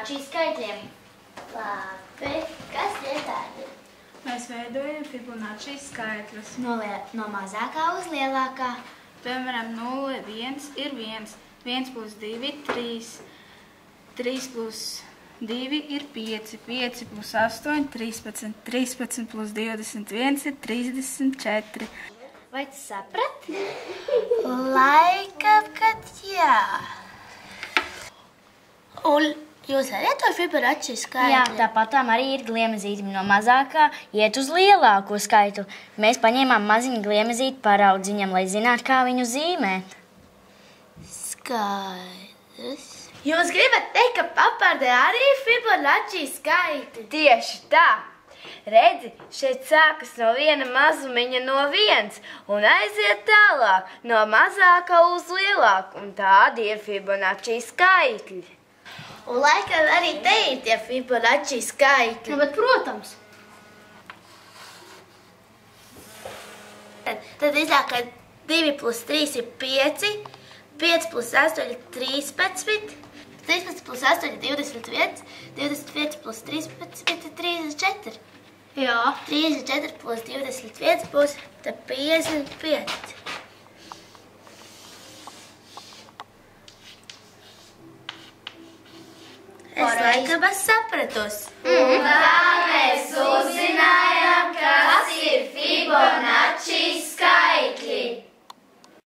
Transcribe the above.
Fibonacci skaitļiem. Labi, kas tie tādi? Mēs veidojam Fibonacci skaitļus. No mazākā uz lielākā. Piemēram, 0, 1 ir 1. 1 plus 2 ir 3. 3 plus 2 ir 5. 5 plus 8 – 13. 13 plus 21 ir 34. Vai tu saprati? Laikam, kad jā. Un jūs arī to Fibonacci skaitli? Jā, tāpatām arī ir gliemezītim no mazākā iet uz lielāko skaitu. Mēs paņēmām maziņu gliemezīti paraudziņam, lai zinātu, kā viņu zīmēt. Skaidrs. Jūs gribat teikt, ka papardē arī ir Fibonacci skaitļi? Tieši tā. Redzi, šeit sākas no viena mazumiņa no 1 un aiziet tālāk no mazākā uz lielāku, un tādi ir Fibonacci skaitļi. Un laikam arī te ir tie Fibonacci skaitļi. Nu, bet, protams. Tad iznāk, ka 2 plus 3 ir 5, 5 plus 8 ir 13, 13 plus 8 ir 21, 25 plus 13 ir 34. Jā. 34 plus 21 būs 55. Es laikam esmu sapratus. Un tā mēs uzzinājām, kas ir Fibonacci skaitļi.